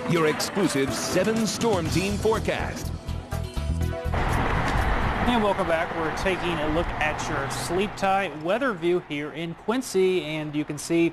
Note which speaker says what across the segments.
Speaker 1: Your exclusive 7-storm team forecast.
Speaker 2: And welcome back. We're taking a look at your sleep tight weather view here in Quincy, and you can see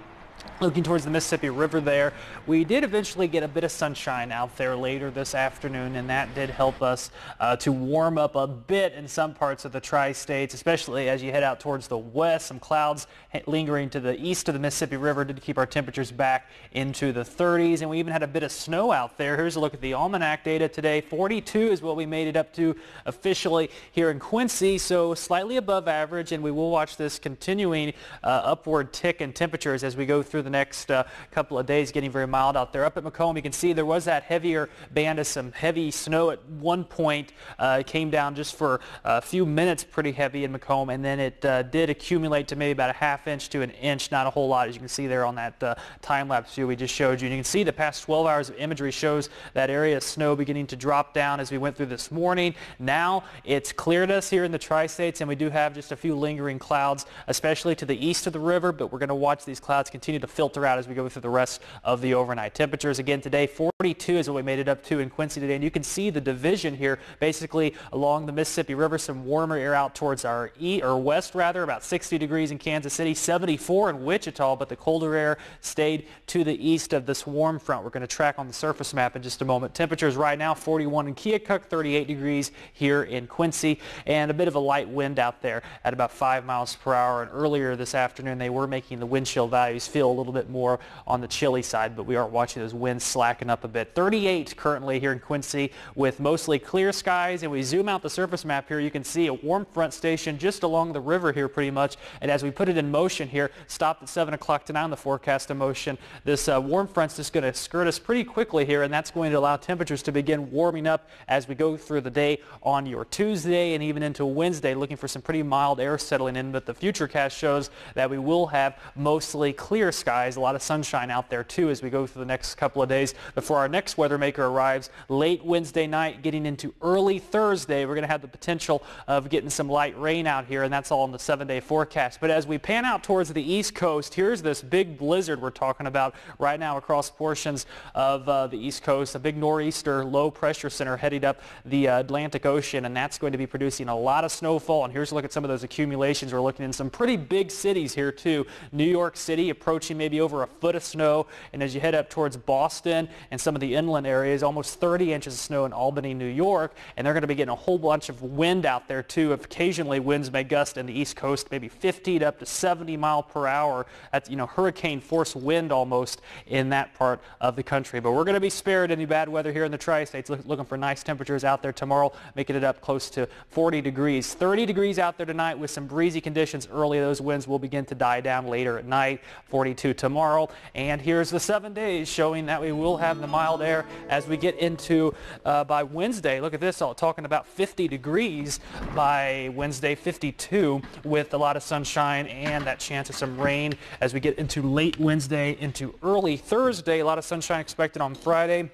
Speaker 2: looking towards the Mississippi River there, we did eventually get a bit of sunshine out there later this afternoon, and that did help us to warm up a bit in some parts of the tri-states, especially as you head out towards the west. Some clouds lingering to the east of the Mississippi River did keep our temperatures back into the 30s, and we even had a bit of snow out there. Here's a look at the almanac data today. 42 is what we made it up to officially here in Quincy, so slightly above average, and we will watch this continuing upward tick in temperatures as we go through the next couple of days, getting very mild out there. Up at Macomb, you can see there was that heavier band of some heavy snow at one point. It came down just for a few minutes, pretty heavy in Macomb, and then it did accumulate to maybe about a ½ inch to an inch, not a whole lot, as you can see there on that time-lapse view we just showed you. And you can see the past 12 hours of imagery shows that area of snow beginning to drop down as we went through this morning. Now it's cleared us here in the tri-states, and we do have just a few lingering clouds, especially to the east of the river, but we're going to watch these clouds continue to filter out as we go through the rest of the overnight temperatures. Again today, 42 is what we made it up to in Quincy today, and you can see the division here basically along the Mississippi River. Some warmer air out towards our west, about 60 degrees in Kansas City, 74 in Wichita, but the colder air stayed to the east of this warm front we're going to track on the surface map in just a moment. Temperatures right now 41 in Keokuk, 38 degrees here in Quincy, and a bit of a light wind out there at about 5 miles per hour. And earlier this afternoon they were making the wind chill values feel a little bit more on the chilly side, but we are watching those winds slacken up a bit. 38 currently here in Quincy with mostly clear skies, and we zoom out the surface map here, you can see a warm front station just along the river here pretty much, and as we put it in motion here, stopped at 7 o'clock tonight on the forecast in motion. This warm front's just going to skirt us pretty quickly here, and that's going to allow temperatures to begin warming up as we go through the day on your Tuesday and even into Wednesday, looking for some pretty mild air settling in, but the futurecast shows that we will have mostly clear skies, a lot of sunshine out there too as we go through the next couple of days before our next weather maker arrives late Wednesday night, getting into early Thursday. We're going to have the potential of getting some light rain out here, and that's all in the 7-day forecast. But as we pan out towards the East Coast, here's this big blizzard we're talking about right now across portions of the East Coast, a big nor'easter low pressure center heading up the Atlantic Ocean, and that's going to be producing a lot of snowfall. And here's a look at some of those accumulations. We're looking in some pretty big cities here too. New York City approaching maybe over a foot of snow, and as you head up towards Boston and some of the inland areas, almost 30 inches of snow in Albany, New York, and they're going to be getting a whole bunch of wind out there too. Occasionally winds may gust in the East Coast, maybe 50 to up to 70 mile per hour. That's, hurricane force wind almost in that part of the country. But we're going to be spared any bad weather here in the tri-states. Looking for nice temperatures out there tomorrow, making it up close to 40 degrees. 30 degrees out there tonight with some breezy conditions early. Those winds will begin to die down later at night. 42 tomorrow. And here's the 7 days showing that we will have the mild air as we get into by Wednesday. Look at this, all talking about 50 degrees by Wednesday, 52 with a lot of sunshine and that chance of some rain as we get into late Wednesday into early Thursday. A lot of sunshine expected on Friday.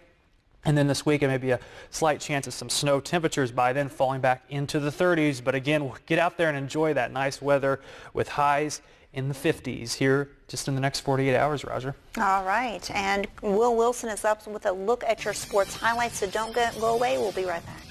Speaker 2: And then this weekend, maybe a slight chance of some snow. Temperatures by then falling back into the 30s. But again, get out there and enjoy that nice weather with highs in the 50s here just in the next 48 hours, Roger.
Speaker 3: All right. And Will Wilson is up with a look at your sports highlights, so don't go away. We'll be right back.